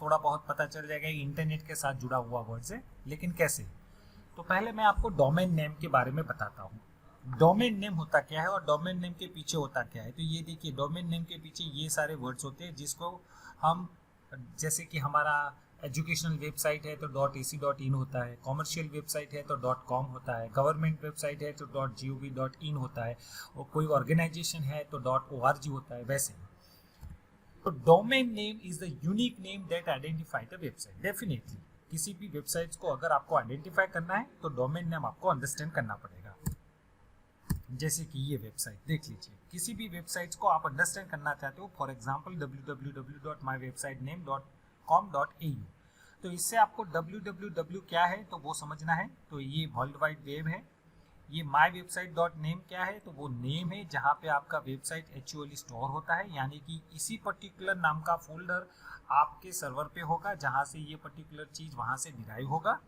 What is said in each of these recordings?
थोड़ा बहुत पता चल जाएगा इंटरनेट के साथ जुड़ा हुआ वर्ड्स है, लेकिन कैसे। तो पहले मैं आपको डोमेन नेम के बारे में बताता हूँ। डोमेन नेम होता क्या है और डोमेन नेम के पीछे होता क्या है। तो ये देखिए, डोमेन नेम के पीछे ये सारे वर्ड्स होते हैं जिसको हम, जैसे कि हमारा एजुकेशनल वेबसाइट है तो .ac.in होता है, कॉमर्शियल वेबसाइट है तो .com होता है, गवर्नमेंट वेबसाइट है तो .gov.in होता है, और कोई ऑर्गेनाइजेशन है तो .org होता है। वैसे तो domain name is the unique name that identify the website. Definitely किसी भी वेबसाइट्स को अगर आपको आइडेंटिफाई करना है तो डोमेन नेम आपको अंडरस्टैंड करना पड़ेगा। जैसे कि ये वेबसाइट देख लीजिए, किसी भी वेबसाइट्स को आप अंडरस्टैंड करना चाहते हो, फॉर एग्जांपल www.mywebsitename.com.au, तो इससे आपको www क्या है तो वो समझना है। तो ये वर्ल्ड वाइड वेब है। ये माई वेबसाइट डॉट नेम क्या है तो वो नेम है जहाँ पे आपका वेबसाइट एक्चुअली स्टोर होता है, यानी कि इसी पर्टिकुलर नाम का फोल्डर आपके सर्वर पे होगा जहाँ से ये पर्टिकुलर चीज़ वहाँ से डिराइव होगा।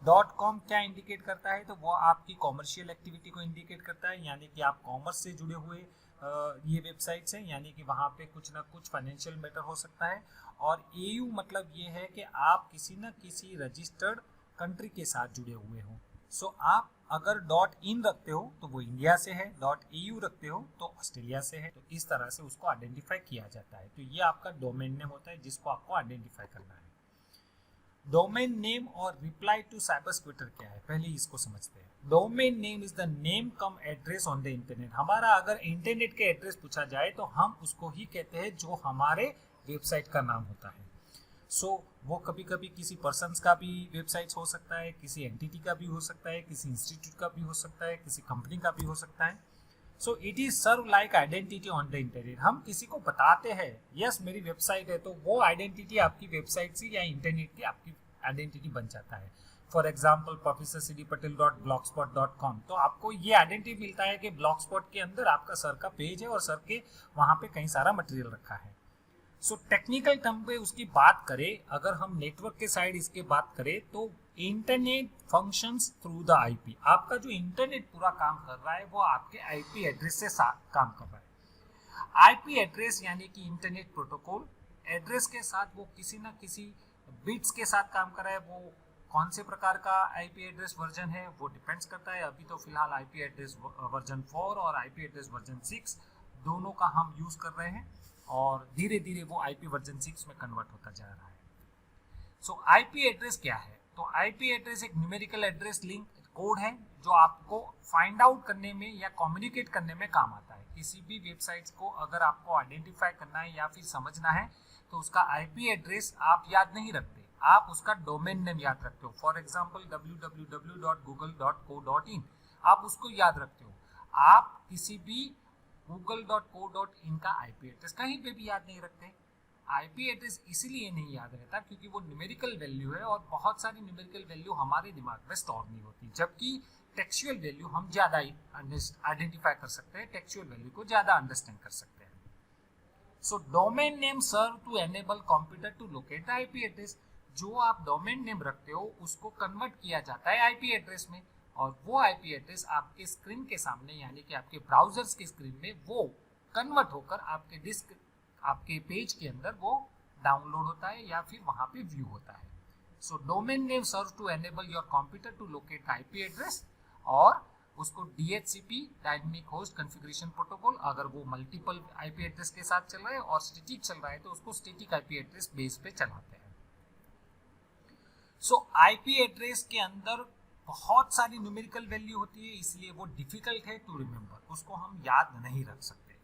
.com क्या इंडिकेट करता है तो वो आपकी कॉमर्शियल एक्टिविटी को इंडिकेट करता है, यानी कि आप कॉमर्स से जुड़े हुए ये वेबसाइट्स हैं, यानी कि वहाँ पे कुछ ना कुछ फाइनेंशियल मैटर हो सकता है। और AU मतलब ये है कि आप किसी न किसी रजिस्टर्ड कंट्री के साथ जुड़े हुए हो। सो आप अगर .in रखते हो तो वो इंडिया से है, .eu रखते हो तो ऑस्ट्रेलिया से है। तो इस तरह से उसको आइडेंटिफाई किया जाता है। तो ये आपका डोमेन नेम होता है जिसको आपको आइडेंटिफाई करना है। डोमेन नेम और रिप्लाई टू साइबर स्क्विटर क्या है, पहले इसको समझते हैं। Domain name is the name come address on the internet. हमारा अगर इंटरनेट के एड्रेस पूछा जाए तो हम उसको ही कहते हैं जो हमारे वेबसाइट का नाम होता है। वो कभी कभी किसी पर्सन्स का भी वेबसाइट हो सकता है, किसी एंटिटी का भी हो सकता है, किसी इंस्टीट्यूट का भी हो सकता है, किसी कंपनी का भी हो सकता है। So it is serve like identity on the internet. हम किसी को बताते हैं यस मेरी वेबसाइट है, तो वो आइडेंटिटी आपकी वेबसाइट से या इंटरनेट की आपकी आइडेंटिटी बन जाता है। फॉर एग्जाम्पल professorcdpatel.blogspot.com, तो आपको ये आइडेंटिटी मिलता है कि ब्लॉगस्पॉट के अंदर आपका सर का पेज है और सर के वहाँ पे कई सारा मटेरियल रखा है। सो टेक्निकल टर्म पे उसकी बात करें, अगर हम नेटवर्क के साइड इसके बात करें तो internet functions through the IP. आपका जो इंटरनेट पूरा काम कर रहा है वो आपके आईपी एड्रेस से काम कर रहा है। आईपी एड्रेस यानी कि इंटरनेट प्रोटोकॉल एड्रेस के साथ वो किसी ना किसी बिट्स के साथ काम कर रहा है। वो कौन से प्रकार का आईपी एड्रेस वर्जन है वो डिपेंड्स करता है। अभी तो फिलहाल आईपी एड्रेस वर्जन 4 और आईपी एड्रेस वर्जन 6 दोनों का हम यूज कर रहे हैं, और धीरे धीरे वो आईपी वर्जन 6 में कन्वर्ट होता जा रहा है। सो आईपी एड्रेस क्या है, तो आईपी एड्रेस एक न्यूमेरिकल एड्रेस लिंक कोड है जो आपको फाइंड आउट करने में या कम्युनिकेट करने में काम आता है। किसी भी वेबसाइट्स को अगर आपको आइडेंटिफाई करना है या फिर समझना है तो उसका आईपी एड्रेस आप याद नहीं रखते, आप उसका डोमेन नेम याद रखते हो। फॉर एग्जांपल www.google.co.in आप उसको याद रखते हो। आप किसी भी google.co.in का आईपी एड्रेस कहीं पे भी याद नहीं रखते। आईपी एड्रेस इसीलिए नहीं याद रहता क्योंकि वो न्यूमेरिकल वैल्यू है और बहुत सारी न्यूमेरिकल वैल्यू हमारे दिमाग में स्टोर नहीं होती, जबकि टेक्सचुअल वैल्यू हम ज़्यादा आइडेंटिफाई कर सकते हैं, टेक्सचुअल वैल्यू को ज़्यादा अंडरस्टैंड कर सकते हैं। So domain name serve to enable computer to locate the IP address. जो आप डोमेन नेम रखते हो उसको कन्वर्ट किया जाता है आईपी एड्रेस में, और वो आईपी एड्रेस आपके स्क्रीन के सामने यानी कि आपके ब्राउजर्स की स्क्रीन में वो कन्वर्ट होकर आपके डिस्क आपके पेज के अंदर वो डाउनलोड होता है या फिर वहां पे व्यू होता है। So domain name serve to enable your computer to locate IP address, और उसको DHCP dynamic host configuration protocol अगर वो मल्टीपल आईपी एड्रेस के साथ चल रहा है और स्टैटिक चल रहा है तो उसको स्टैटिक आईपी एड्रेस बेस पे चलाते हैं। सो आईपी एड्रेस के अंदर बहुत सारी न्यूमेरिकल वैल्यू होती है, इसलिए वो डिफिकल्ट है टू रिमेम्बर, उसको हम याद नहीं रख सकते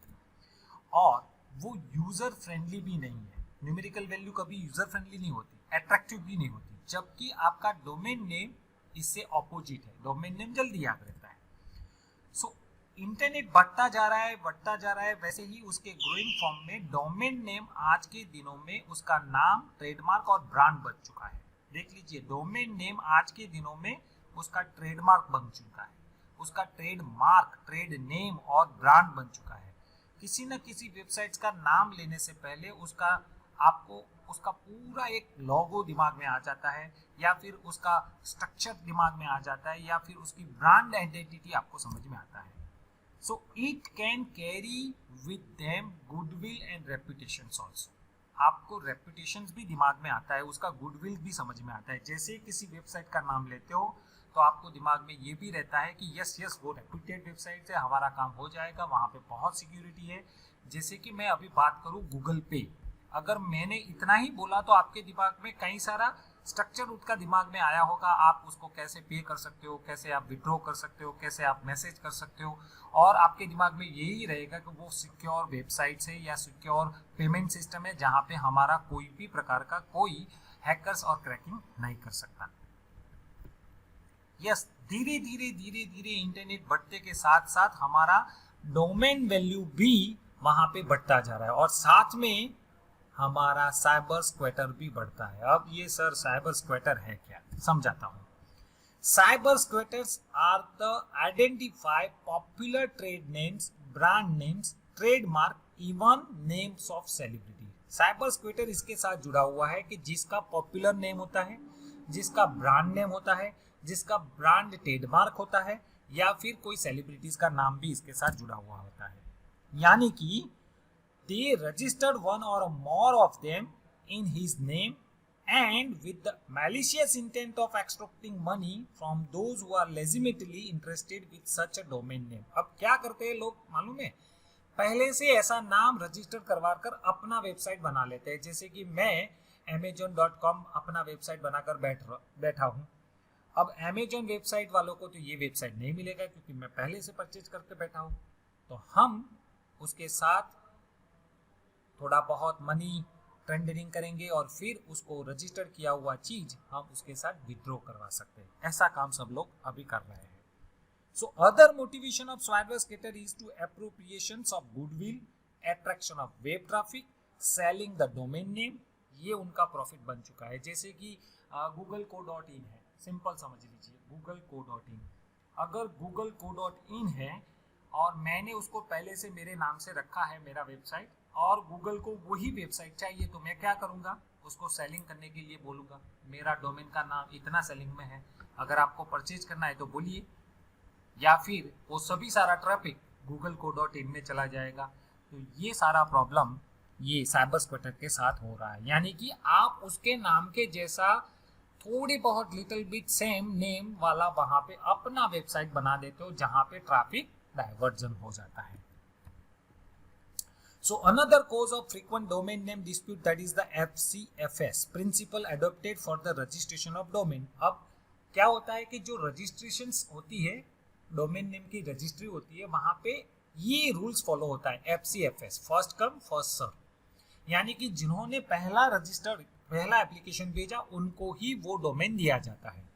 और वो यूजर फ्रेंडली भी नहीं है। न्यूमेरिकल वैल्यू कभी यूजर फ्रेंडली नहीं होती, अट्रैक्टिव भी नहीं होती, जबकि आपका डोमेन नेम इससे ऑपोजिट है। डोमेन नेम जल्दी याद रहता है। सो इंटरनेट बढ़ता जा रहा है, वैसे ही उसके ग्रोइंग फॉर्म में डोमेन नेम आज के दिनों में उसका नाम, ट्रेडमार्क और ब्रांड बन चुका है। देख लीजिए, डोमेन नेम आज के दिनों में उसका ट्रेडमार्क बन चुका है, उसका ट्रेडमार्क, ट्रेड नेम और ब्रांड बन चुका है। किसी न किसी वेबसाइट्स का नाम लेने से पहले आपको उसका पूरा एक लोगो दिमाग में आ जाता है, या फिर उसका स्ट्रक्चर दिमाग में आ जाता है, या फिर उसकी ब्रांड आइडेंटिटी आपको समझ में आता है। So it can carry with them goodwill and reputations also. आपको रेपुटेशन भी दिमाग में आता है, उसका गुडविल भी समझ में आता है। जैसे किसी वेबसाइट का नाम लेते हो तो आपको दिमाग में ये भी रहता है कि यस वो रेप्यूटेड वेबसाइट है, हमारा काम हो जाएगा, वहाँ पे बहुत सिक्योरिटी है। जैसे कि मैं अभी बात करूँ गूगल पे, अगर मैंने इतना ही बोला तो आपके दिमाग में कई सारा स्ट्रक्चर उसका दिमाग में आया होगा। आप उसको कैसे पे कर सकते हो, कैसे आप विड्रॉ कर सकते हो, कैसे आप मैसेज कर सकते हो, और आपके दिमाग में यही रहेगा कि वो सिक्योर वेबसाइट है या सिक्योर पेमेंट सिस्टम है जहाँ पे हमारा कोई भी प्रकार का कोई हैकर्स और क्रैकिंग नहीं कर सकता। यस, धीरे धीरे इंटरनेट बढ़ते के साथ साथ हमारा डोमेन वैल्यू भी वहां पे बढ़ता जा रहा है और साथ में हमारा साइबर स्क्वैटर भी बढ़ता है। अब ये सर साइबर स्क्वैटर है क्या, समझाता हूँ। Cyber squatters are the identify popular trade names, brand names, trademark, even names of celebrity. Cyber squatter इसके साथ जुड़ा हुआ है कि जिसका पॉपुलर नेम होता है, जिसका ब्रांड नेम होता है, जिसका ब्रांड ट्रेडमार्क होता है, या फिर कोई सेलिब्रिटीज का नाम भी इसके साथ जुड़ा हुआ होता है। यानी कि they registered one or more of them in his name and with the malicious intent of extracting money from those who are legitimately interested with such a domain name। अब क्या करते हैं लोग मालूम है, पहले से ऐसा नाम रजिस्टर करवा कर अपना वेबसाइट बना लेते हैं। जैसे कि मैं amazon.com अपना वेबसाइट बनाकर बैठा हूँ। अब अमेजोन वेबसाइट वालों को तो ये वेबसाइट नहीं मिलेगा क्योंकि मैं पहले से परचेज करके बैठा हूँ, तो हम उसके साथ थोड़ा बहुत मनी टेंडरिंग करेंगे और फिर उसको रजिस्टर किया हुआ चीज हम उसके साथ विड्रॉ करवा सकते हैं। ऐसा काम सब लोग अभी कर रहे हैं। So other motivation of cyber squatter is to appropriations of goodwill, attraction of web traffic, selling the domain name. ये उनका प्रॉफिट बन चुका है। जैसे कि google.co.in है, सिंपल समझ लीजिए google.co.in। अगर google.co.in है और मैंने उसको पहले से मेरे नाम से रखा है मेरा वेबसाइट, और गूगल को वही वेबसाइट चाहिए, तो मैं क्या करूंगा, उसको सेलिंग करने के लिए बोलूंगा मेरा डोमेन का नाम इतना सेलिंग में है, अगर आपको परचेज करना है तो बोलिए। या फिर वो सभी सारा ट्रैफिक google.co.in में चला जाएगा। तो ये सारा प्रॉब्लम ये साइबर स्क्वैटर के साथ हो रहा है। यानी कि आप उसके नाम के जैसा थोड़ी बहुत लिटिल बिट सेम नेम वाला वहां पे अपना वेबसाइट बना देते हो जहां पे ट्रैफिक डाइवर्जन हो जाता है। So another cause of frequent domain name dispute, that is the FCFS principle adopted for the registration of domain। अब क्या होता है कि जो रजिस्ट्रेशंस होती है, डोमेन नेम की रजिस्ट्री होती है, वहां पे ये रूल्स फॉलो होता है FCFS, first come first serve. यानी कि जिन्होंने पहला एप्लीकेशन भेजा उनको ही वो डोमेन दिया जाता है।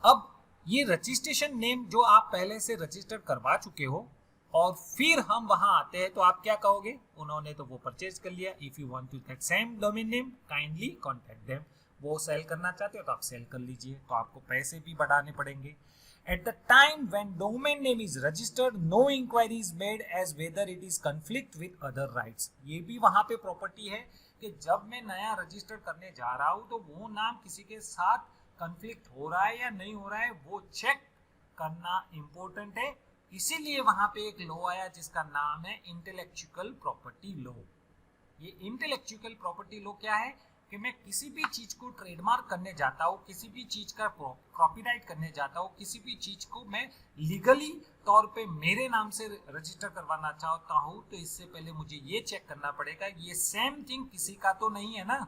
अब ये रजिस्ट्रेशन नेम जो आप पहले से रजिस्टर करवा चुके हो और फिर हम वहां आते हैं तो आप क्या कहोगे, उन्होंने तो वो परचेज कर लिया। If you want to that same domain name kindly contact them. वो सेल करना चाहते हो तो आप सेल कर लीजिए, तो आपको पैसे भी बढ़ाने पड़ेंगे। At the time when domain name is registered no inquiry is made as whether it is conflict with other rights. ये भी वहां पे प्रॉपर्टी है कि जब मैं नया रजिस्टर करने जा रहा हूं तो वो नाम किसी के साथ कॉन्फ्लिक्ट हो रहा है या नहीं हो रहा है वो चेक करना इंपॉर्टेंट है। इसीलिए वहां पे एक लॉ आया जिसका नाम है इंटेलेक्चुअल प्रॉपर्टी लॉ। ये इंटेलेक्चुअल प्रॉपर्टी लॉ क्या है कि मैं किसी भी चीज को ट्रेडमार्क करने जाता हूँ, किसी भी चीज का कॉपीराइट करने जाता हूँ, किसी भी चीज को मैं लीगली तौर पे मेरे नाम से रजिस्टर करवाना चाहता हूँ, तो इससे पहले मुझे ये चेक करना पड़ेगा ये सेम थिंग किसी का तो नहीं है ना,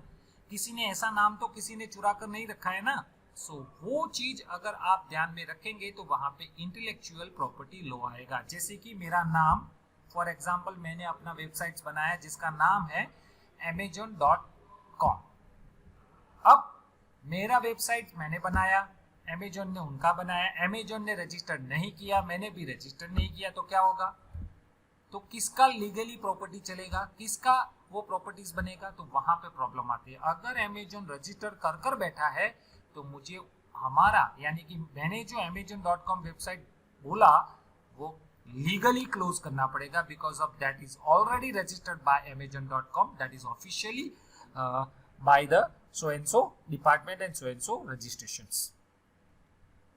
किसी ने ऐसा नाम तो किसी ने चुरा कर नहीं रखा है ना। सो वो चीज अगर आप ध्यान में रखेंगे तो वहां पे इंटेलेक्चुअल प्रॉपर्टी लॉ आएगा। जैसे कि मेरा नाम, फॉर एग्जांपल मैंने अपना वेबसाइट बनाया जिसका नाम है amazon.com। अब मेरा वेबसाइट मैंने बनाया, अमेजोन ने उनका बनाया, अमेजोन ने रजिस्टर नहीं किया, मैंने भी रजिस्टर नहीं किया, तो क्या होगा, तो किसका लीगली प्रॉपर्टी चलेगा, किसका वो प्रॉपर्टीज बनेगा, तो वहां पे प्रॉब्लम आती है। अगर अमेजोन रजिस्टर कर बैठा है तो मुझे हमारा यानी कि मैंने जो amazon.com वेबसाइट बोला वो लीगली क्लोज करना पड़ेगा, because of that is already registered bye amazon.com, that is officially by the so and so department and so registrations।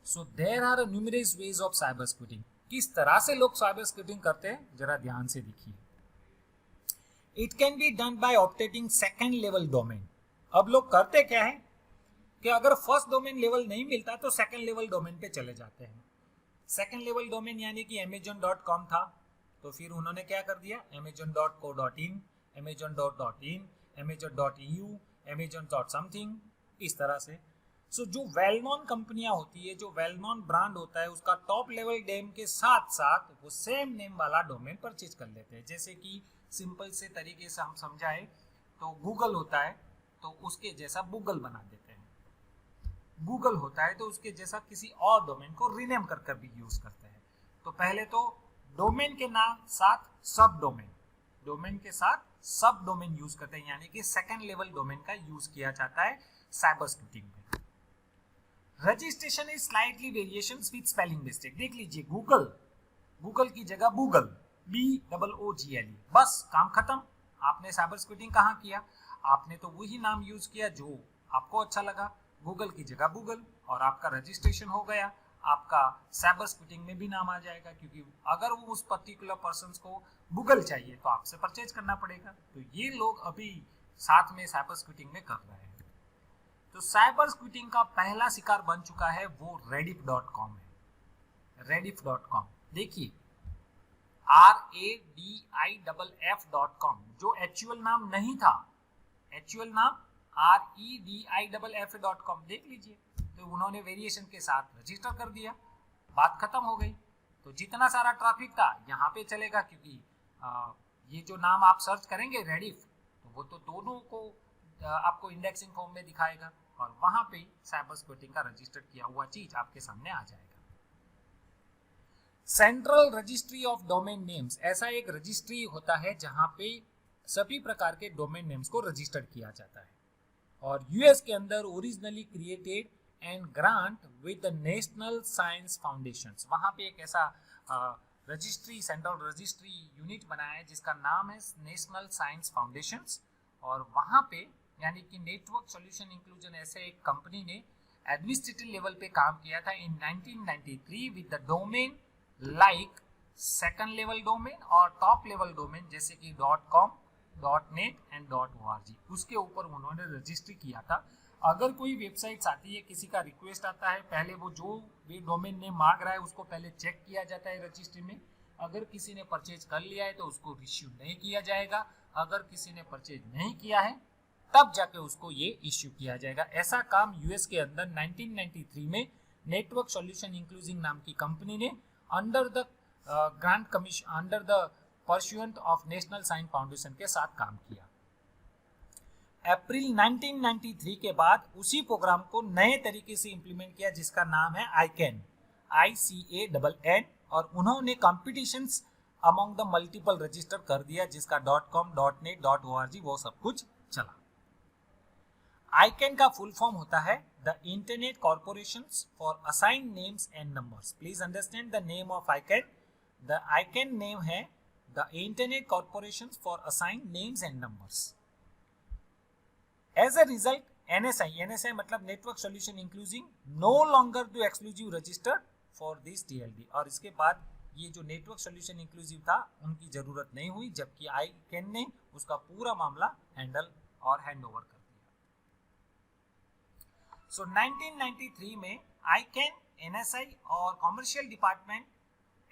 So there are numerous ways of cyber squatting। किस तरह से लोग cyber squatting करते हैं जरा ध्यान से देखिए। It can be done by obtaining second level domain. अब लोग करते क्या है कि अगर फर्स्ट डोमेन लेवल नहीं मिलता तो सेकेंड लेवल डोमेन पे चले जाते हैं। सेकेंड लेवल डोमेन यानी कि amazon.com था, तो फिर उन्होंने क्या कर दिया, amazon.co.in, amazon.in, amazon.eu, amazon.something, इस तरह से। सो जो वेल नोन कंपनियां होती है, जो वेल नोन ब्रांड होता है, उसका टॉप लेवल नेम के साथ साथ वो सेम नेम वाला डोमेन परचेज कर लेते हैं। जैसे कि सिंपल से तरीके से हम समझाएं तो गूगल होता है तो उसके जैसा गूगल बना देते हैं, गूगल होता है तो उसके जैसा किसी और डोमेन को रीनेम कर कर भी यूज करते हैं। तो पहले तो डोमेन के नाम साथ सब डोमेन, डोमेन के साथ सब डोमेन यूज करते हैं, यानी कि सेकेंड लेवल डोमेन का यूज किया जाता है साइबर सिक्योरिटी में। Registration is slightly variations with spelling mistake. देख लीजिए, गूगल, गूगल की जगह गूगल, BOOGLE, बस काम खत्म। आपने साइबर सिक्योरिटी कहाँ किया, आपने तो वही नाम यूज किया जो आपको अच्छा लगा, गूगल की जगह गूगल, और आपका रजिस्ट्रेशन हो गया, आपका साइबर सिक्योरिटी में भी नाम आ जाएगा, क्योंकि अगर वो उस पर्टिकुलर पर्सन को गूगल चाहिए तो आपसे परचेज करना पड़ेगा। तो ये लोग अभी साथ में साइबर सिक्योरिटी में कर रहे हैं। तो साइबर सिक्योरिटी का पहला शिकार बन चुका है वो rediff.com है। rediff.com देखिए, RADIFF.com, जो एक्चुअल नाम नहीं था, एक्चुअल नाम REDIFF.com, देख लीजिए। तो उन्होंने वेरिएशन के साथ रजिस्टर कर दिया, बात खत्म हो गई। तो जितना सारा ट्रैफिक था यहाँ पे चलेगा, क्योंकि ये जो नाम आप सर्च करेंगे रेडिफ, तो वो तो दोनों को आपको इंडेक्सिंग फॉर्म में दिखाएगा, और वहां पे साइबर सिक्योरिटी का रजिस्टर किया हुआ चीज आपके सामने आ जाएगा। Central registry of domain names, ऐसा एक रजिस्ट्री होता है जहां पे सभी प्रकार के डोमेन नेम्स को रजिस्टर किया जाता है। और यूएस के अंदर originally created and grant with the national Science foundation, वहां पे एक ऐसा रजिस्ट्री, सेंट्रल रजिस्ट्री यूनिट बनाया है जिसका नाम है नेशनल साइंस फाउंडेशन। और वहां पे यानी कि नेटवर्क सॉल्यूशन इंक्लूजन ऐसे एक कंपनी ने एडमिनिस्ट्रेटिव लेवल पे काम किया था इन 1993 with the domain like second level domain और टॉप लेवल डोमेन जैसे कि .com, .net एंड .org, उसके ऊपर उन्होंने रजिस्ट्री किया था। अगर कोई वेबसाइट आती है, किसी का रिक्वेस्ट आता है, पहले वो जो भी डोमेन नेम मांग रहा है उसको पहले चेक किया जाता है रजिस्ट्री में। अगर किसी ने परचेज कर लिया है तो उसको इश्यू नहीं किया जाएगा, अगर किसी ने परचेज नहीं किया है तब जाके उसको ये इश्यू किया जाएगा। ऐसा काम यूएस के अंदर 1993 में नेटवर्क सॉल्यूशन इंक्लूजिंग नाम की कंपनी ने under the grant commission, under the pursuant of National Science Foundation के साथ काम किया। अप्रैल 1993 के बाद उसी प्रोग्राम को नए तरीके से इंप्लीमेंट किया जिसका नाम है ICANN, ICANN, और उन्होंने competitions among the multiple register कर दिया जिसका .com, .net, .org वो सब कुछ चला। ICANN का फुल फॉर्म होता है the internet corporation for assign names and numbers. Please understand the name of ICANN। The ICANN name है the internet corporation for assign names and numbers. As a result NSI मतलब network solution including no longer do exclusive register for this TLD, और इसके बाद ये जो network solution inclusive था उनकी जरूरत नहीं हुई, जबकि ICANN ने उसका पूरा मामला हैंडल और हैंड ओवर कर दिया। सो 1993 में ICANN, NSI और कॉमर्शियल डिपार्टमेंट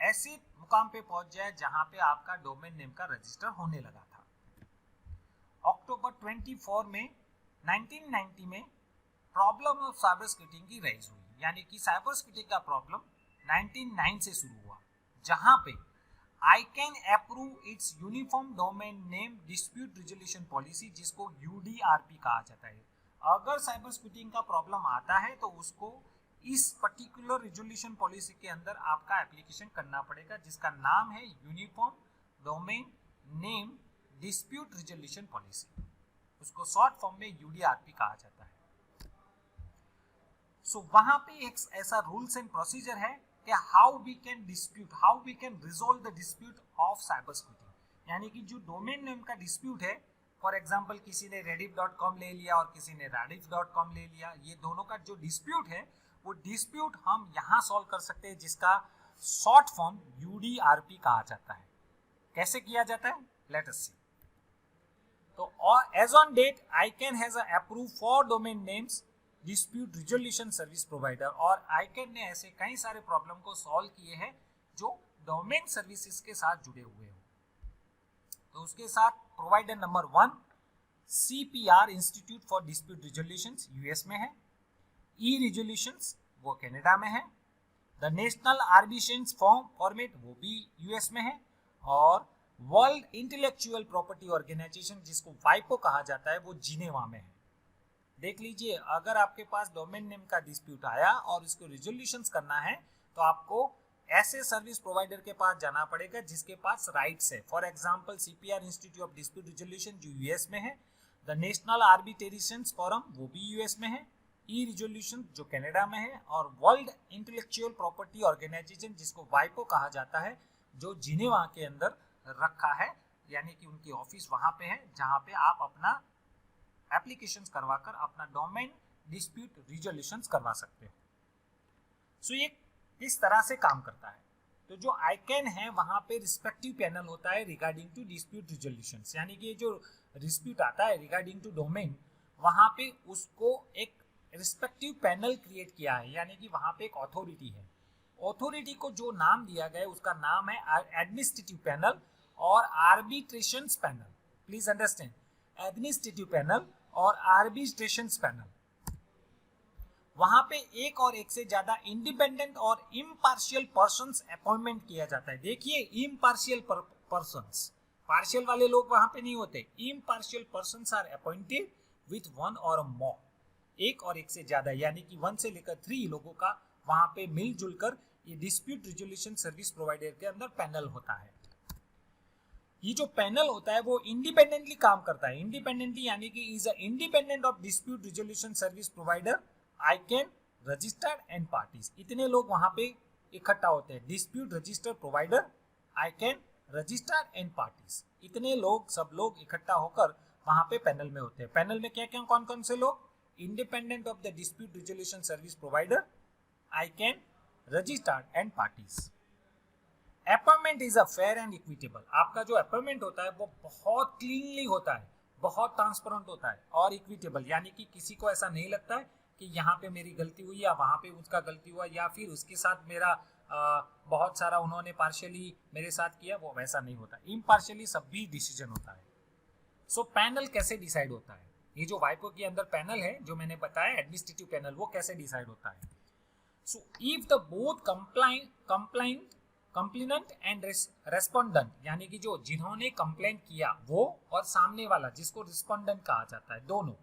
ऐसे मुकाम पे पहुंच जाए जहां पे आपका डोमेन नेम का रजिस्टर होने लगा था। अक्टूबर 24 में 1990 में प्रॉब्लम ऑफ साइबर सिक्योरिटी की रेज हुई, यानी कि साइबर सिक्योरिटी का प्रॉब्लम 1999 से शुरू हुआ, जहां पे ICANN approve it's uniform domain name dispute resolution policy, जिसको UDRP कहा जाता है। अगर साइबर सिक्योरिटी का प्रॉब्लम आता है तो उसको इस पर्टिकुलर रिजोल्यूशन पॉलिसी के अंदर आपका एप्लीकेशन करना पड़ेगा, जिसका नाम है uniform domain name dispute resolution policy, उसको शॉर्ट फॉर्म में UDRP कहा जाता है। सो वहां पे एक ऐसा रूल्स एंड प्रोसीजर है कि how we can resolve the dispute of cyber security, यानी कि जो डोमेन नेम का डिस्प्यूट है, फॉर एग्जांपल किसी ने rediff.com ले लिया और किसी ने rediff.com ले लिया, ये दोनों का जो डिस्प्यूट है वो डिस्प्यूट हम यहाँ सॉल्व कर सकते हैं, जिसका शॉर्ट फॉर्म UDRP कहा जाता है। कैसे किया जाता है, लेट अस सी। तो और as on date ICANN has approve 4 domain names dispute resolution service provider, और ICANN ने ऐसे कई सारे प्रॉब्लम को सॉल्व किए हैं जो डोमेन सर्विसेज के साथ जुड़े हुए हो। तो उसके साथ provider number 1 CPR institute for dispute resolution US में है, E-रिजोल्यूशंस वो कनाडा में है, द नेशनल आर्बिट्रेशन फॉर्मेट वो भी यूएस में है, और वर्ल्ड इंटेलेक्चुअल प्रॉपर्टी ऑर्गेनाइजेशन जिसको वाइपो कहा जाता है वो जिनेवा में है। देख लीजिए, अगर आपके पास डोमेन नेम का डिस्प्यूट आया और इसको रिजोल्यूशंस करना है तो आपको ऐसे सर्विस प्रोवाइडर के पास जाना पड़ेगा जिसके पास राइट्स है। For example CPR institute of dispute resolution जो यूएस में है, द नेशनल आर्बिट्रेशन फोरम वो भी यूएस में है, E-रिजोल्यूशन जो कनाडा में है, और वर्ल्ड इंटेलेक्चुअल प्रॉपर्टी ऑर्गेनाइजेशन जिसको वाइपो कहा जाता है जो जिनेवा के अंदर रखा है, यानी कि उनकी ऑफिस वहां पे है जहां पे आप अपना एप्लीकेशंस करवाकर अपना डोमेन डिस्प्यूट रिजोल्यूशंस करवा सकते हो। सो ये किस तरह से काम करता है, तो जो ICANN है वहां पे रिस्पेक्टिव पैनल होता है रिगार्डिंग टू डिस्प्यूट रिजोल्यूशंस, यानी कि जो डिस्प्यूट आता है रिगार्डिंग टू डोमेन, वहां पे उसको एक रिस्पेक्टिव पैनल क्रिएट किया है, यानी कि वहां पे एक अथॉरिटी है। अथॉरिटी को जो नाम दिया गया है उसका नाम है एडमिनिस्ट्रेटिव पैनल और arbitrations panel. Please understand, administrative panel और आर्बिट्रेशंस पैनल। वहां पे एक और एक से ज्यादा इंडिपेंडेंट और इम्पार्शियल पर्सन्स अपॉइंटमेंट किया जाता है। देखिए, इम्पार्शियल पर्सन्स, पार्शियल वाले लोग वहां पे नहीं होते। Impartial persons are appointed with 1 और मोर, एक और एक से ज्यादा, यानी कि 1 से लेकर 3 लोगों का वहां पे मिलजुल कर ये डिस्प्यूट रिजोल्यूशन सर्विस प्रोवाइडर के अंदर पैनल होता है। ये जो पैनल होता है वो इंडिपेंडेंटली काम करता है। इंडिपेंडेंटली यानी कि is a independent of dispute resolution service provider, ICANN, registered and parties. इतने लोग वहां पे इकट्ठा होते हैं। Dispute register provider, ICANN, registered and parties, इतने लोग सब लोग इकट्ठा होकर वहां पे पैनल में होते हैं। पैनल में क्या क्या कौन कौन से लोग? Independent of the dispute resolution service provider, ICANN, registered and parties. Appointment is a fair and equitable. आपका जो अपॉइंटमेंट होता है वो बहुत क्लीनली होता है, बहुत ट्रांसपेरेंट होता है और इक्विटेबल, यानी कि किसी को ऐसा नहीं लगता है कि यहाँ पे मेरी गलती हुई या वहां पे उसका गलती हुआ या फिर उसके साथ मेरा बहुत सारा उन्होंने पार्शियली मेरे साथ किया, वो वैसा नहीं होता। इम्पार्शियली सब भी डिसीजन होता है। सो पैनल कैसे डिसाइड होता है? ये जो वाइपो के अंदर पैनल है जो मैंने बताया एडमिनिस्ट्रेटिव पैनल, वो कैसे डिसाइड होता है? So if the both complainant and respondent, यानी कि जो जिन्होंने कंप्लेंट किया वो और सामने वाला जिसको रिस्पोंडेंट कहा जाता है, दोनों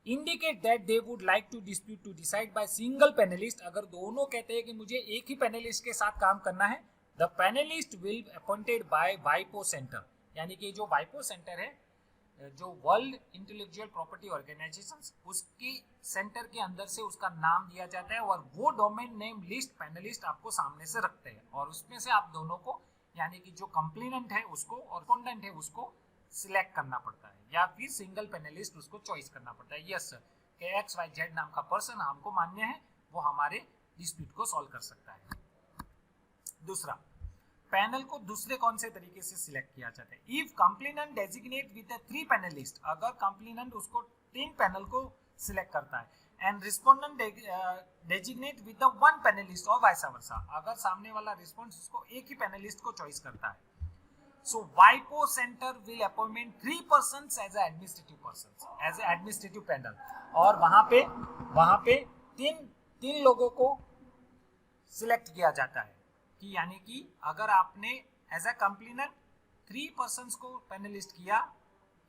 indicate that they would like to dispute to decide by single panelist, अगर दोनों कहते हैं कि मुझे एक ही पैनलिस्ट के साथ काम करना है, the panelist will appointed by वाइपो सेंटर, यानी कि जो वाइपो सेंटर है जो वर्ल्ड इंटेलेक्चुअल प्रॉपर्टी ऑर्गेनाइजेशन, उसके सेंटर के अंदर से उसका नाम दिया जाता है और वो डोमेन नेम लिस्ट पैनलिस्ट आपको सामने से रखते हैं और उसमें से आप दोनों को, यानी कि जो कंप्लेनेंट है उसको और रिस्पोंडेंट है उसको सिलेक्ट करना पड़ता है या फिर सिंगल पैनलिस्ट उसको चॉइस करना पड़ता है। यस सर, के XYZ नाम का पर्सन हमको मान्य है, वो हमारे डिस्प्यूट को सॉल्व कर सकता है। दूसरा, पैनल को दूसरे कौन से तरीके से सिलेक्ट किया जाता है? If complainant designate with 3 panelist, अगर कंप्लेनेंट उसको 3 पैनल को सिलेक्ट करता है, and respondent designate with 1 panelist और वाइस वर्सा, अगर सामने वाला रिस्पॉन्स उसको एक ही पैनलिस्ट को चॉइस करता है, so WIPO center will appointment 3 persons as a administrative persons, as a administrative panel, और वहां पे तीन लोगों को सिलेक्ट किया जाता है कि यानी कि अगर आपने एज अ कंप्लेनेंट 3 पर्सन्स को पैनलिस्ट किया,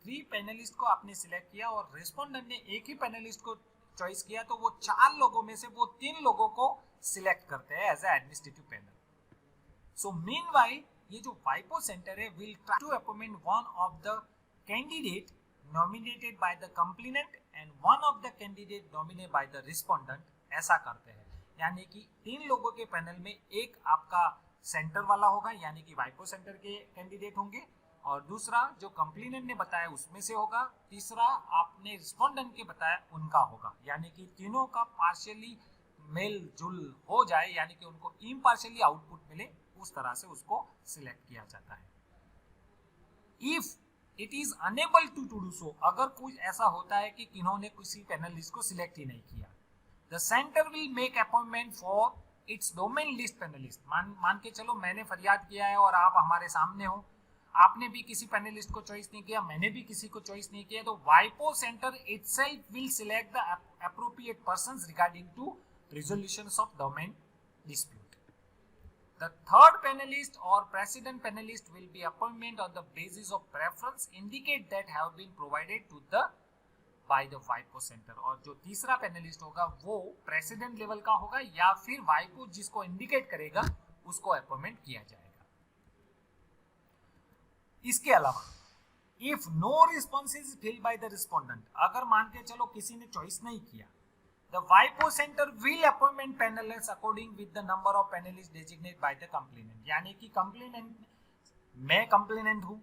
3 पैनलिस्ट को आपने सिलेक्ट किया और रिस्पोंडेंट ने एक ही पैनलिस्ट को चॉइस किया, तो वो 4 लोगों में से वो 3 लोगों को सिलेक्ट करते हैं as a administrative panel. So meanwhile ये जो वाइपो सेंटर है will try to appoint one of the candidate nominated by the complainant and one of the candidate nominated by the respondent, ऐसा करते हैं। यानी कि 3 लोगों के पैनल में एक आपका सेंटर वाला होगा, यानी कि वाइपो सेंटर के कैंडिडेट होंगे, और दूसरा जो कंप्लेनेंट ने बताया उसमें से होगा, तीसरा आपने रिस्पोंडेंट के बताया उनका होगा, यानी कि तीनों का पार्शियली मेल जुल हो जाए, यानी कि उनको इम्पार्शियली आउटपुट मिले, उस तरह से उसको सिलेक्ट किया जाता है। If it is unable to do so, अगर कुछ ऐसा होता है कि किन्होंने किसी पैनलिस्ट को सिलेक्ट ही नहीं किया, the centre will make appointment for its domain list panelist. मान के चलो मैंने फरियाद किया है और आप हमारे सामने हो, आपने भी किसी पैनलिस्ट को चॉइस नहीं किया, मैंने भी किसी को चॉइस नहीं किया, तो वाइपो centre itself will select the appropriate persons regarding to resolutions of domain dispute. The third panelist or precedent panelist will be appointment on the basis of preference indicate that have been provided to the by the WIPO center। और जो तीसरा panelist होगा वो president level का होगा या फिर वाइपो जिसको इंडिकेट करेगा उसको अपॉइंटमेंट किया जाएगा। इसके अलावा if no response is filled by the respondent, अगर मान के चलो किसी ने चॉइस नहीं किया, द वाइपो centre will appointment panelist according with the number of panelist designate by the complainant. यानी कि कंप्लेनेंट, मैं कंप्लेनेंट हूं,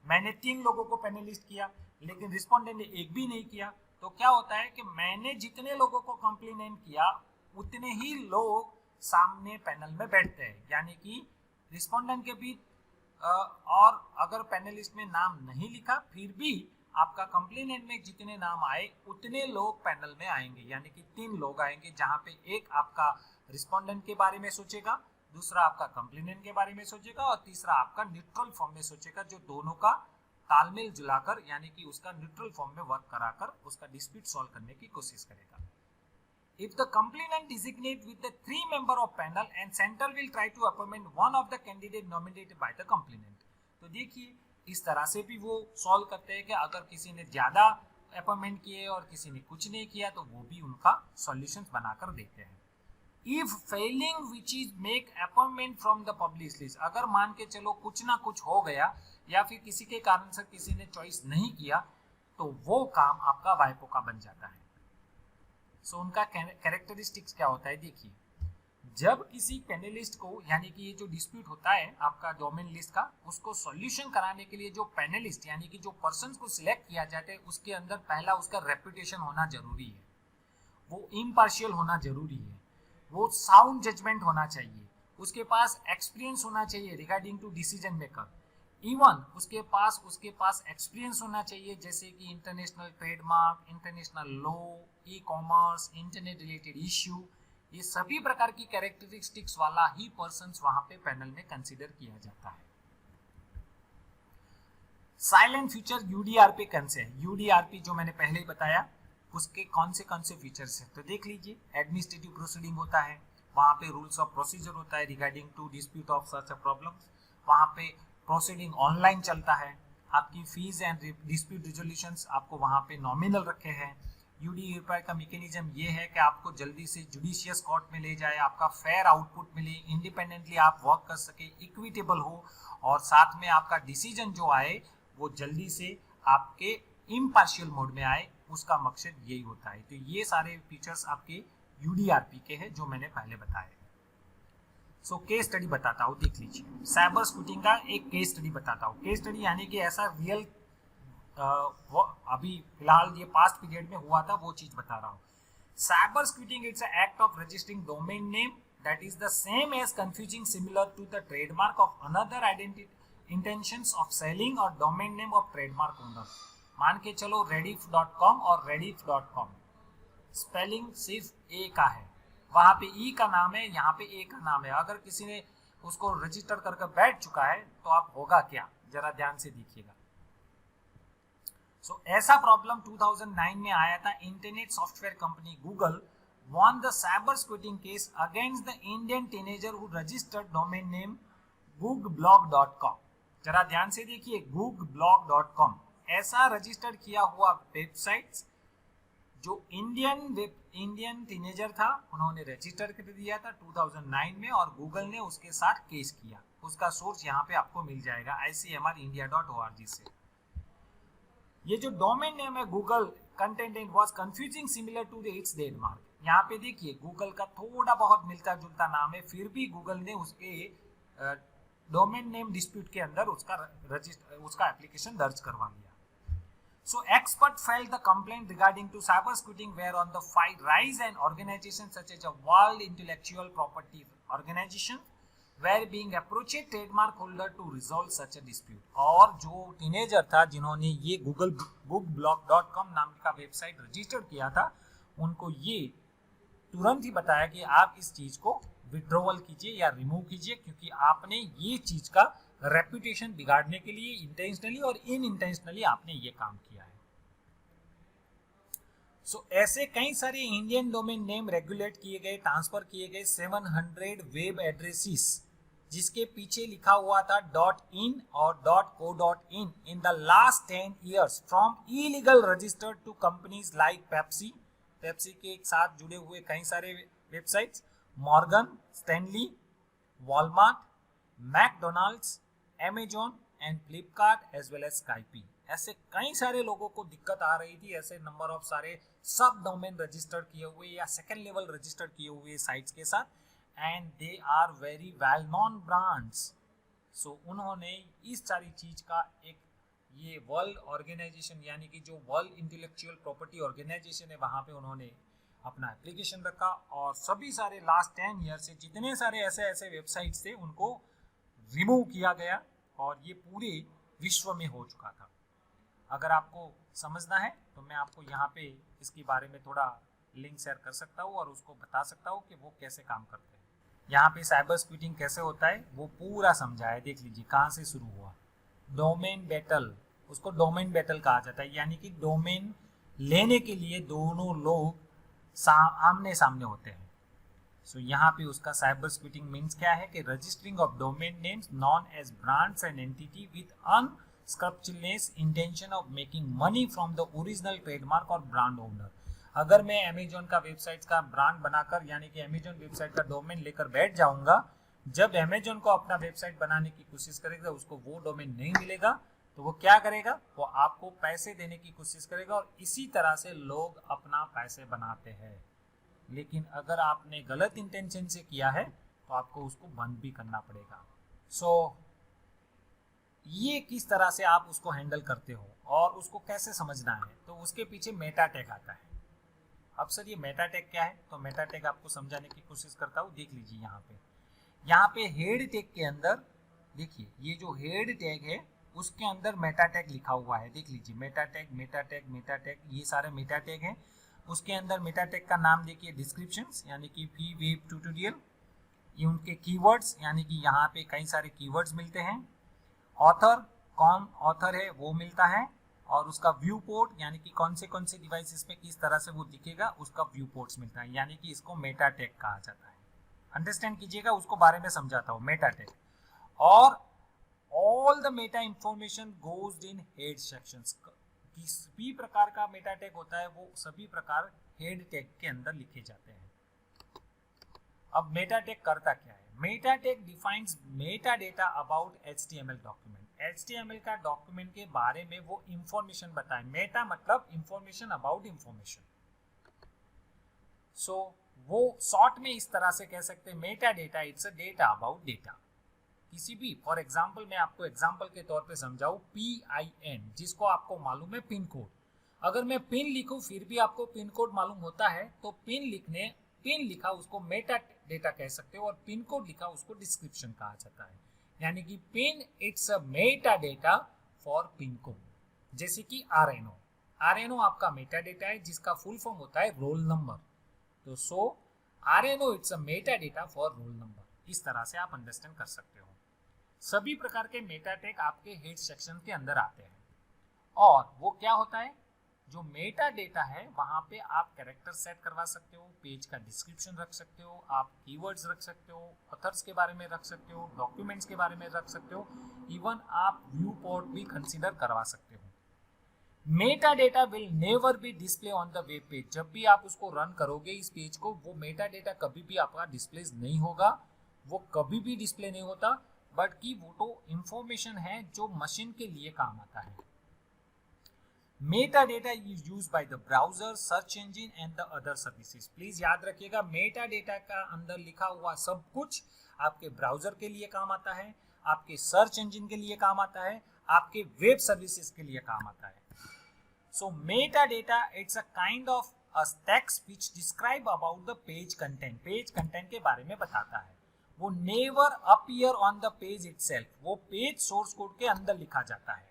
मैंने 3 लोगों को पैनलिस्ट किया लेकिन रिस्पोंडेंट ने एक भी नहीं किया, तो क्या होता है कि मैंने जितने लोगों को कंप्लेनेंट किया उतने ही लोग सामने पैनल में बैठते हैं। यानी कि रिस्पोंडेंट के बीच और अगर पैनलिस्ट में नाम नहीं लिखा फिर भी आपका कंप्लेनेंट में जितने नाम आए उतने लोग पैनल में आएंगे। यानी कि 3 लोग आएंगे, जहां पे एक आपका रिस्पोंडेंट के बारे में सोचेगा, दूसरा आपका कंप्लेनेंट के बारे में सोचेगा और तीसरा आपका न्यूट्रल फॉर्म में सोचेगा, जो दोनों का तालमेल जुलाकर यानी कि उसका न्यूट्रल फॉर्म में वर्क कराकर उसका डिस्प्यूट सॉल्व करने की कोशिश करेगा। If the complainant designate with the 3 member of panel and center will try to appoint one of the candidate nominated by the complainant। तो देखिए इस तरह से भी वो सॉल्व करते हैं कि अगर किसी ने ज्यादा अपॉइंटमेंट किए और किसी ने कुछ नहीं किया तो वो भी उनका सॉल्यूशंस बनाकर देते हैं। If failing which is make appointment from the published list, अगर मान के चलो कुछ ना कुछ हो गया या फिर किसी के कारण से किसी ने चॉइस नहीं किया तो वो काम आपका वाइपो का बन जाता है। सो उनका कैरेक्टरिस्टिक्स क्या होता है, देखिए जब किसी पैनलिस्ट को यानी कि ये जो डिस्प्यूट होता है आपका डोमेन लिस्ट का, उसको सॉल्यूशन कराने के लिए जो पैनलिस्ट यानी कि जो पर्सन को सिलेक्ट किया जाता है उसके अंदर पहला उसका रेपुटेशन होना जरूरी है, वो इम्पार्शियल होना जरूरी है, वो साउंड जजमेंट होना चाहिए, उसके पास एक्सपीरियंस होना चाहिए regarding to decision maker, even उसके पास एक्सपीरियंस होना चाहिए जैसे कि international trademark, international law, e commerce, internet related issue, ये सभी प्रकार की कैरेक्टरिस्टिक्स वाला ही पर्सन्स वहां पे पैनल में कंसीडर किया जाता है। साइलेंट फीचर यूडीआरपी कैसे है, यूडीआरपी जो मैंने पहले ही बताया उसके कौन से फीचर्स है, तो देख लीजिए एडमिनिस्ट्रेटिव प्रोसीडिंग होता है, वहां पे रूल्स ऑफ प्रोसीजर होता है regarding to dispute of such a problems, वहां पे प्रोसीडिंग ऑनलाइन चलता है, आपकी फीस एंड डिस्प्यूट रिजोल्यूशंस आपको वहां पे नॉमिनल रखे हैं। यूडीआरपी का मैकेनिज्म ये है कि आपको जल्दी से जुडिशियस कोर्ट में ले जाए, आपका फेयर आउटपुट मिले, इंडिपेंडेंटली आप वर्क कर सके, इक्विटेबल हो और साथ में आपका डिसीजन जो आए वो जल्दी से आपके इम्पार्शियल मोड में आए, उसका मकसद यही होता है। तो ये सारे फीचर्स आपके यूडीआरपी के हैं जो मैंने पहले बताए। सो केस स्टडी बताता हूँ, देख लीजिए साइबर स्कूटिंग का एक केस स्टडी बताता हूँ। केस स्टडी यानी कि ऐसा रियल अभी फिलहाल ये पास्ट पीरियड में हुआ था वो चीज बता रहा हूँ। Cyber squatting it's act of registering domain name that is the same as confusing similar to the trademark of another identity intentions of selling और domain name of trademark owner. मान के चलो rediff.com और rediff.com स्पेलिंग सिर्फ ए का है, वहां पे ई का नाम है, यहाँ पे ए का नाम है। अगर किसी ने उसको रजिस्टर करके बैठ चुका है तो आप होगा क्या, जरा ध्यान से देखिएगा। ऐसा प्रॉब्लम 2009 में आया था। Internet software company Google won the cyber squatting case against the Indian teenager who registered domain name googblog.com। जरा ध्यान से देखिए, googblog.com ऐसा रजिस्टर किया हुआ वेबसाइट जो इंडियन टीनेजर था, उन्होंने रजिस्टर कर दिया था 2009 में और गूगल ने उसके साथ केस किया। उसका सोर्स यहाँ पे आपको मिल जाएगा icmrindia.org से। ये जो डोमेन नेम है Google content was confusing similar to its trademark. यहाँ पे देखिए गूगल का थोड़ा बहुत मिलता जुलता नाम है, फिर भी गूगल ने उसके डोमेन नेम डिस्प्यूट के अंदर उसका एप्लीकेशन दर्ज करवा लिया। So expert filed the complaint regarding to cyber squatting where on the fight rise an organization such as a World Intellectual Property Organization were being approached trademark holder to resolve such a dispute. और जो teenager था जिन्होंने ये Google bookblog.com नाम का website register किया था, उनको ये तुरंत ही बताया कि आप इस चीज को विड्रॉवल कीजिए या रिमूव कीजिए, क्योंकि आपने ये चीज का रेपुटेशन बिगाड़ने के लिए इंटेंशनली और इनइंटेंशनली आपने ये काम किया है। ऐसे कई सारे इंडियन डोमेन नेम रेगुलेट किए गए, ट्रांसफर किए गए 700 वेब एड्रेसेस जिसके पीछे लिखा हुआ था .in और .co.in in the last 10 years from illegal registered to companies like Pepsi के साथ जुड़े हुए कई सारे websites, Morgan Stanley, Walmart, McDonald's, Amazon and Flipkart as well as Skype. ऐसे कई सारे लोगों को दिक्कत आ रही थी, ऐसे नंबर ऑफ सारे सब डोमेन रजिस्टर्ड किए हुए या सेकेंड लेवल रजिस्टर्ड किए हुए साइट्स के साथ, and they are very well known brands. उन्होंने इस सारी चीज का एक ये वर्ल्ड ऑर्गेनाइजेशन यानी कि जो वर्ल्ड इंटेलेक्चुअल प्रॉपर्टी ऑर्गेनाइजेशन है वहाँ पे उन्होंने अपना एप्लीकेशन रखा और सभी सारे लास्ट 10 ईयर से जितने सारे ऐसे वेबसाइट्स थे उनको रिमूव किया गया और ये पूरे विश्व में हो चुका था। अगर आपको समझना है तो मैं आपको यहाँ पे इसके बारे में थोड़ा लिंक शेयर कर सकता हूँ और उसको बता सकता हूँ कि वो कैसे काम करते हैं। यहाँ पे साइबर स्क्विटिंग कैसे होता है वो पूरा समझा है, देख लीजिए कहाँ से शुरू हुआ। डोमेन बैटल, उसको डोमेन बैटल कहा जाता है, यानी कि डोमेन लेने के लिए दोनों लोग आमने सामने होते हैं। यहाँ पे उसका साइबर स्क्विटिंग मीन्स क्या है कि registering of domain names known as brands and entity with unscrupulousness intention of making money from the original trademark और ब्रांड ओनर। अगर मैं अमेजोन का वेबसाइट का ब्रांड बनाकर यानी कि अमेजोन वेबसाइट का डोमेन लेकर बैठ जाऊंगा, जब अमेजोन को अपना वेबसाइट बनाने की कोशिश करेगा उसको वो डोमेन नहीं मिलेगा तो वो क्या करेगा, वो आपको पैसे देने की कोशिश करेगा और इसी तरह से लोग अपना पैसे बनाते हैं। लेकिन अगर आपने गलत इंटेंशन से किया है तो आपको उसको बंद भी करना पड़ेगा। ये किस तरह से आप उसको हैंडल करते हो और उसको कैसे समझना है, तो उसके पीछे मेटा टैग आता है। अब सर ये मेटा टैग क्या है, तो मेटा टैग आपको समझाने की कोशिश करता हूँ। देख लीजिए यहाँ पे हेड टैग के अंदर देखिए ये जो हेड टैग है उसके अंदर मेटा टैग लिखा हुआ है। देख लीजिए मेटा टैग ये सारे मेटा टैग हैं। उसके अंदर मेटा टैग का नाम देखिए डिस्क्रिप्शंस यानी कि फी वेब ट्यूटोरियल, ये उनके कीवर्ड्स यानी कि यहाँ पे कई सारे कीवर्ड्स मिलते हैं। ऑथर, कौन ऑथर है वो मिलता है और उसका व्यू पोर्ट यानी कि कौन से डिवाइसेस में किस तरह से वो दिखेगा उसका व्यू पोर्ट्स मिलता है, यानी कि इसको मेटा टैग कहा जाता है। अंडरस्टैंड कीजिएगा, उसको बारे में समझाता हूँ मेटा टैग। और all the Meta information goes in head sections. किस भी प्रकार का मेटा टैग होता है वो सभी प्रकार हेड टैग के अंदर लिखे जाते हैं। अब मेटा टैग करता क्या है, Meta tag defines Meta data about HTML document. HTML का डॉक्यूमेंट के बारे में वो इंफॉर्मेशन बताए। मेटा मतलब इंफॉर्मेशन अबाउट इंफॉर्मेशन। वो शॉर्ट में इस तरह से कह सकते हैं Meta data it's a data about data. किसी भी फॉर एग्जाम्पल मैं आपको एग्जाम्पल के तौर पे समझाऊं, PIN जिसको आपको मालूम है पिन कोड। अगर मैं पिन लिखूं फिर भी आपको पिन कोड मालूम होता है तो पिन लिखा उसको मेटा डेटा कह सकते हो और पिन कोड लिखा उसको डिस्क्रिप्शन कहा जाता है। यानी कि pin it's a Meta data for pin code. जैसे कि RNO आपका मेटा डेटा है जिसका फुल फॉर्म होता है रोल नंबर। तो RNO it's a Meta data for roll number. इस तरह से आप अंडरस्टैंड कर सकते हो। सभी प्रकार के मेटा टैग आपके हेड सेक्शन के अंदर आते हैं और वो क्या होता है, जो मेटा डेटा है वहां पे आप कैरेक्टर सेट करवा सकते हो, पेज का डिस्क्रिप्शन रख सकते हो, आप कीवर्ड्स रख सकते हो, ऑथर्स के बारे में रख सकते हो, डॉक्यूमेंट्स के बारे में रख सकते हो, इवन आप व्यू पोर्ट भी कंसीडर करवा सकते हो। Meta data will never be display on the web page. जब भी आप उसको रन करोगे इस पेज को, वो मेटा डेटा कभी भी आपका डिस्प्ले नहीं होगा, वो कभी भी डिस्प्ले नहीं होता, बट कि वो तो इंफॉर्मेशन है जो मशीन के लिए काम आता है। Meta data is used by the browser, search engine and the other services. Please याद रखिएगा मेटा डेटा का अंदर लिखा हुआ सब कुछ आपके ब्राउजर के लिए काम आता है, आपके सर्च इंजन के लिए काम आता है, आपके वेब सर्विसेज के लिए काम आता है। So metadata it's a kind of a text which describe about the page content। Page content के बारे में बताता है। वो never appear on the page itself, वो पेज सोर्स कोड के अंदर लिखा जाता है,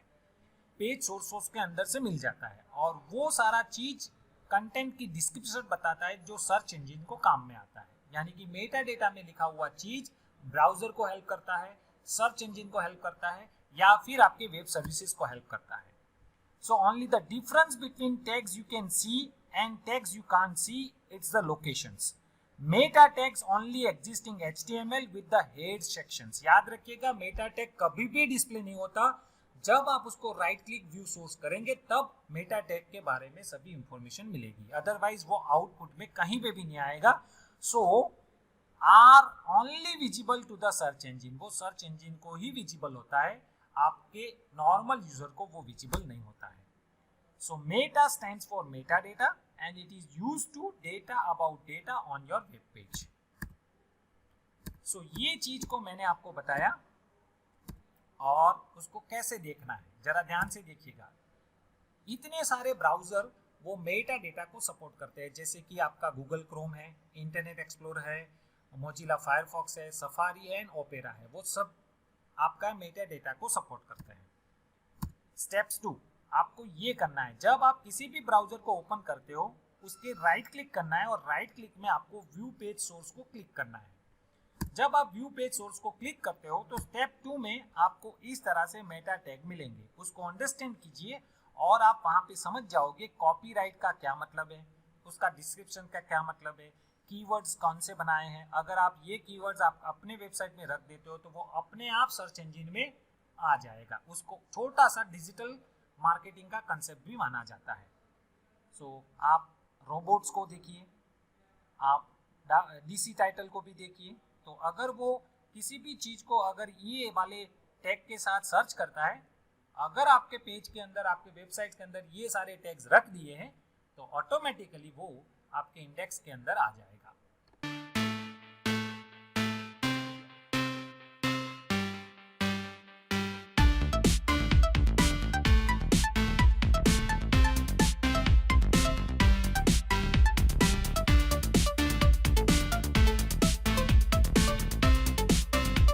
पेज सोर्स के अंदर से मिल जाता है, और वो सारा चीज कंटेंट की डिस्क्रिप्शन बताता है जो सर्च इंजन को काम में आता है। यानी कि मेटा डेटा में लिखा हुआ चीज ब्राउजर को हेल्प करता है, सर्च इंजन को हेल्प करता है, या फिर आपके वेब सर्विसेज को हेल्प करता है। So only the difference between tags you can see and tags you can't see, it's the locations. Meta tags only exist in HTML with the head sections. याद रखिएगा, मेटा टैग कभी भी display नहीं होता, जब आप उसको राइट क्लिक व्यू सोर्स करेंगे तब मेटा टैग के बारे में सभी इंफॉर्मेशन मिलेगी, अदरवाइज वो आउटपुट में कहीं पे भी नहीं आएगा। So are only visible to the search engine, वो सर्च इंजन को ही विजिबल होता है, आपके नॉर्मल यूजर को वो विजिबल नहीं होता है। So meta stands for meta data and it is used to data about data on your web page. So ये चीज को मैंने आपको बताया, और उसको कैसे देखना है जरा ध्यान से देखिएगा। इतने सारे ब्राउजर वो मेटा डेटा को सपोर्ट करते हैं, जैसे कि आपका गूगल क्रोम है, इंटरनेट एक्सप्लोरर है, मोजिला फायरफॉक्स है, सफारी है, ओपेरा है, वो सब आपका मेटा डेटा को सपोर्ट करते हैं। स्टेप्स 2, आपको ये करना है, जब आप किसी भी ब्राउजर को ओपन करते हो उसके राइट क्लिक करना है, और राइट क्लिक में आपको व्यू पेज सोर्स को क्लिक करना है। जब आप व्यू पेज सोर्स को क्लिक करते हो तो स्टेप 2 में आपको इस तरह से मेटा टैग मिलेंगे, उसको अंडरस्टैंड कीजिए और आप वहां पे समझ जाओगे कॉपीराइट का क्या मतलब है, उसका डिस्क्रिप्शन का क्या मतलब है, कीवर्ड्स कौन से बनाए हैं। अगर आप ये कीवर्ड्स आप अपने वेबसाइट में रख देते हो तो वो अपने आप सर्च इंजन में आ जाएगा, उसको छोटा सा डिजिटल मार्केटिंग का कंसेप्ट भी माना जाता है। सो आप रोबोट्स को देखिए, आप डीसी टाइटल को भी देखिए, तो अगर वो किसी भी चीज को अगर ये वाले टैग के साथ सर्च करता है, अगर आपके पेज के अंदर, आपके वेबसाइट के अंदर ये सारे टैग्स रख दिए हैं तो ऑटोमेटिकली वो आपके इंडेक्स के अंदर आ जाएगा।